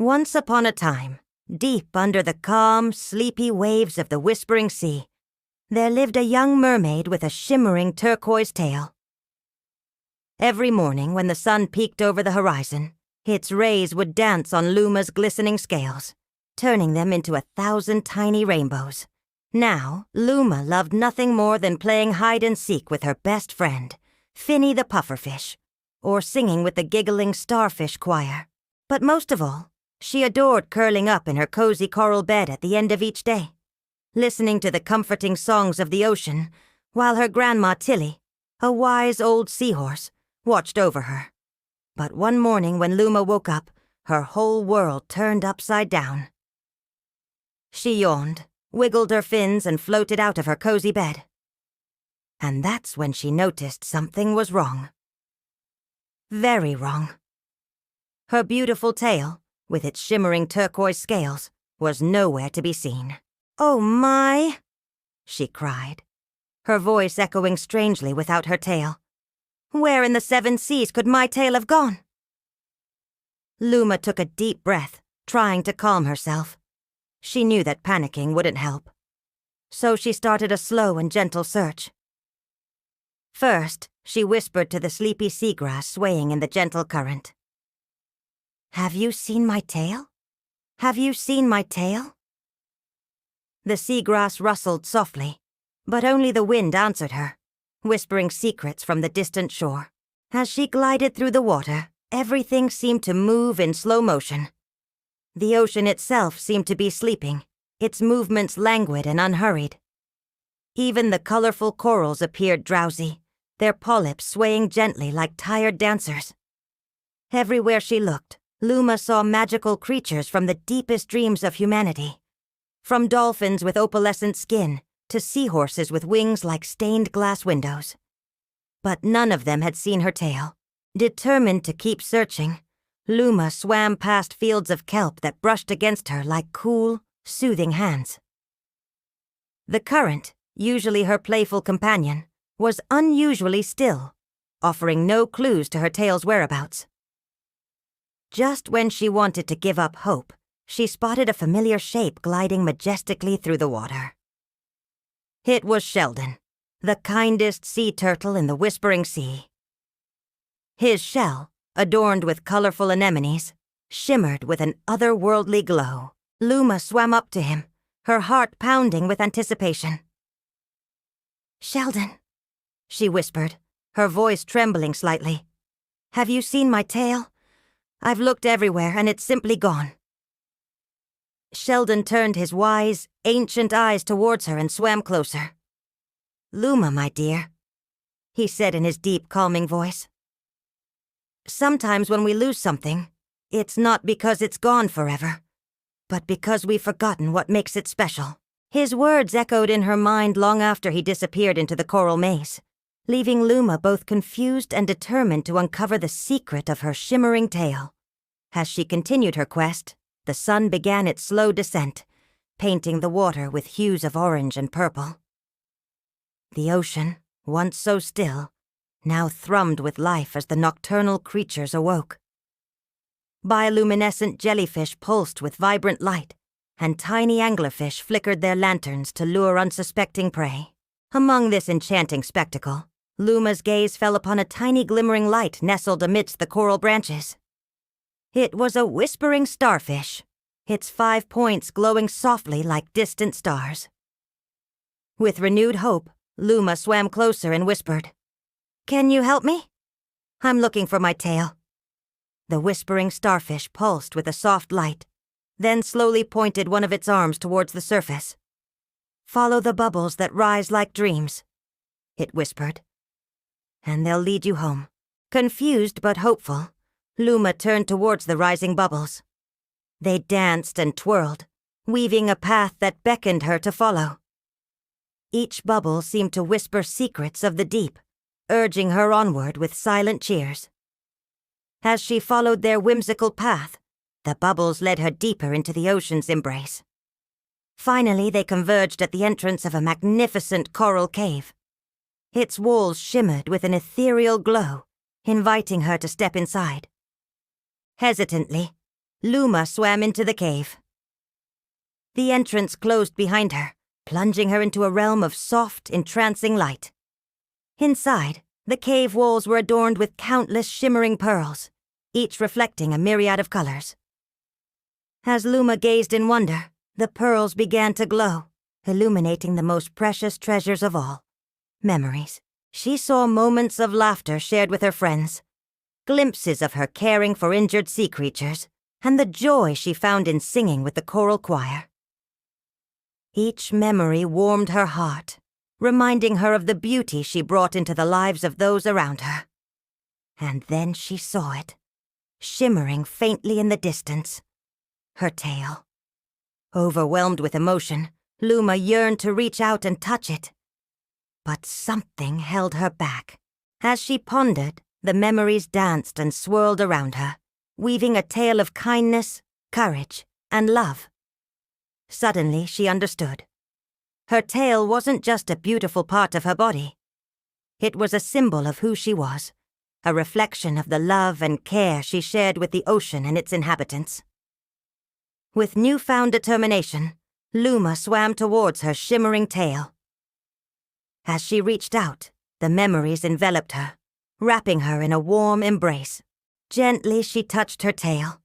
Once upon a time, deep under the calm, sleepy waves of the Whispering Sea, there lived a young mermaid with a shimmering turquoise tail. Every morning when the sun peeked over the horizon, its rays would dance on Luma's glistening scales, turning them into 1,000 tiny rainbows. Now, Luma loved nothing more than playing hide-and-seek with her best friend, Finny the pufferfish, or singing with the giggling Starfish choir. But most of all, she adored curling up in her cozy coral bed at the end of each day, listening to the comforting songs of the ocean, while her grandma Tilly, a wise old seahorse, watched over her. But one morning when Luma woke up, her whole world turned upside down. She yawned, wiggled her fins, and floated out of her cozy bed. And that's when she noticed something was wrong. Very wrong. Her beautiful tail, with its shimmering turquoise scales, was nowhere to be seen. "Oh my!" she cried, her voice echoing strangely without her tail. "Where in the 7 seas could my tail have gone?" Luma took a deep breath, trying to calm herself. She knew that panicking wouldn't help. So she started a slow and gentle search. First, she whispered to the sleepy seagrass swaying in the gentle current. "Have you seen my tail? Have you seen my tail?" The seagrass rustled softly, but only the wind answered her, whispering secrets from the distant shore. As she glided through the water, everything seemed to move in slow motion. The ocean itself seemed to be sleeping, its movements languid and unhurried. Even the colorful corals appeared drowsy, their polyps swaying gently like tired dancers. Everywhere she looked, Luma saw magical creatures from the deepest dreams of humanity, from dolphins with opalescent skin to seahorses with wings like stained glass windows. But none of them had seen her tail. Determined to keep searching, Luma swam past fields of kelp that brushed against her like cool, soothing hands. The current, usually her playful companion, was unusually still, offering no clues to her tail's whereabouts. Just when she wanted to give up hope, she spotted a familiar shape gliding majestically through the water. It was Sheldon, the kindest sea turtle in the Whispering Sea. His shell, adorned with colorful anemones, shimmered with an otherworldly glow. Luma swam up to him, her heart pounding with anticipation. "Sheldon," she whispered, her voice trembling slightly. "Have you seen my tail? I've looked everywhere and it's simply gone." Sheldon turned his wise, ancient eyes towards her and swam closer. "Luma, my dear," he said in his deep, calming voice. "Sometimes when we lose something, it's not because it's gone forever, but because we've forgotten what makes it special." His words echoed in her mind long after he disappeared into the coral maze, leaving Luma both confused and determined to uncover the secret of her shimmering tail. As she continued her quest, the sun began its slow descent, painting the water with hues of orange and purple. The ocean, once so still, now thrummed with life as the nocturnal creatures awoke. Bioluminescent jellyfish pulsed with vibrant light, and tiny anglerfish flickered their lanterns to lure unsuspecting prey. Among this enchanting spectacle, Luma's gaze fell upon a tiny glimmering light nestled amidst the coral branches. It was a whispering starfish, its 5 points glowing softly like distant stars. With renewed hope, Luma swam closer and whispered, "Can you help me? I'm looking for my tail." The whispering starfish pulsed with a soft light, then slowly pointed one of its arms towards the surface. "Follow the bubbles that rise like dreams," it whispered, "and they'll lead you home." Confused but hopeful, Luma turned towards the rising bubbles. They danced and twirled, weaving a path that beckoned her to follow. Each bubble seemed to whisper secrets of the deep, urging her onward with silent cheers. As she followed their whimsical path, the bubbles led her deeper into the ocean's embrace. Finally, they converged at the entrance of a magnificent coral cave. Its walls shimmered with an ethereal glow, inviting her to step inside. Hesitantly, Luma swam into the cave. The entrance closed behind her, plunging her into a realm of soft, entrancing light. Inside, the cave walls were adorned with countless shimmering pearls, each reflecting a myriad of colors. As Luma gazed in wonder, the pearls began to glow, illuminating the most precious treasures of all, memories. She saw moments of laughter shared with her friends, glimpses of her caring for injured sea creatures, and the joy she found in singing with the choral choir. Each memory warmed her heart, reminding her of the beauty she brought into the lives of those around her. And then she saw it, shimmering faintly in the distance, her tail. Overwhelmed with emotion, Luma yearned to reach out and touch it. But something held her back. As she pondered, the memories danced and swirled around her, weaving a tale of kindness, courage, and love. Suddenly, she understood. Her tail wasn't just a beautiful part of her body. It was a symbol of who she was, a reflection of the love and care she shared with the ocean and its inhabitants. With newfound determination, Luma swam towards her shimmering tail. As she reached out, the memories enveloped her, wrapping her in a warm embrace. Gently she touched her tail,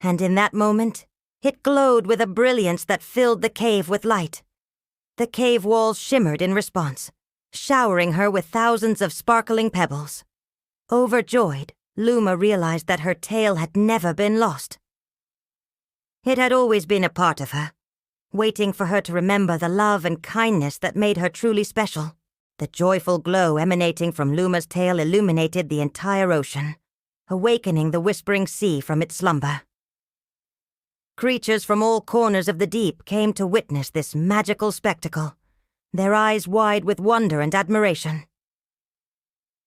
and in that moment, it glowed with a brilliance that filled the cave with light. The cave walls shimmered in response, showering her with thousands of sparkling pebbles. Overjoyed, Luma realized that her tail had never been lost. It had always been a part of her, waiting for her to remember the love and kindness that made her truly special. The joyful glow emanating from Luma's tail illuminated the entire ocean, awakening the whispering sea from its slumber. Creatures from all corners of the deep came to witness this magical spectacle, their eyes wide with wonder and admiration.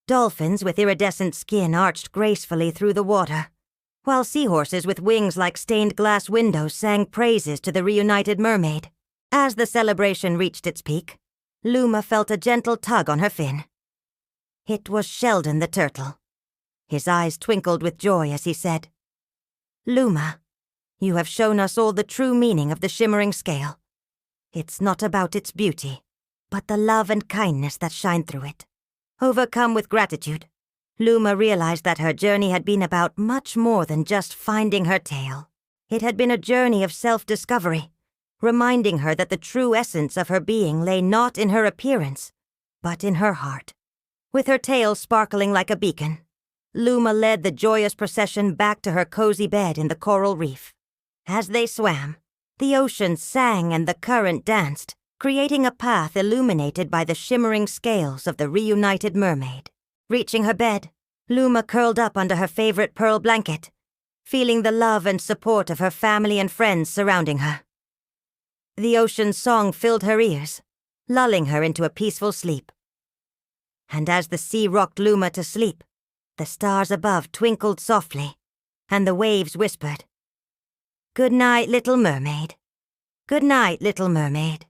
Dolphins with iridescent skin arched gracefully through the water, while seahorses with wings like stained glass windows sang praises to the reunited mermaid. As the celebration reached its peak, Luma felt a gentle tug on her fin. It was Sheldon the turtle. His eyes twinkled with joy as he said, "Luma, you have shown us all the true meaning of the shimmering scale. It's not about its beauty, but the love and kindness that shine through it." Overcome with gratitude, Luma realized that her journey had been about much more than just finding her tail. It had been a journey of self-discovery, reminding her that the true essence of her being lay not in her appearance, but in her heart. With her tail sparkling like a beacon, Luma led the joyous procession back to her cozy bed in the coral reef. As they swam, the ocean sang and the current danced, creating a path illuminated by the shimmering scales of the reunited mermaid. Reaching her bed, Luma curled up under her favorite pearl blanket, feeling the love and support of her family and friends surrounding her. The ocean's song filled her ears, lulling her into a peaceful sleep. And as the sea rocked Luma to sleep, the stars above twinkled softly, and the waves whispered, "Good night, little mermaid. Good night, little mermaid."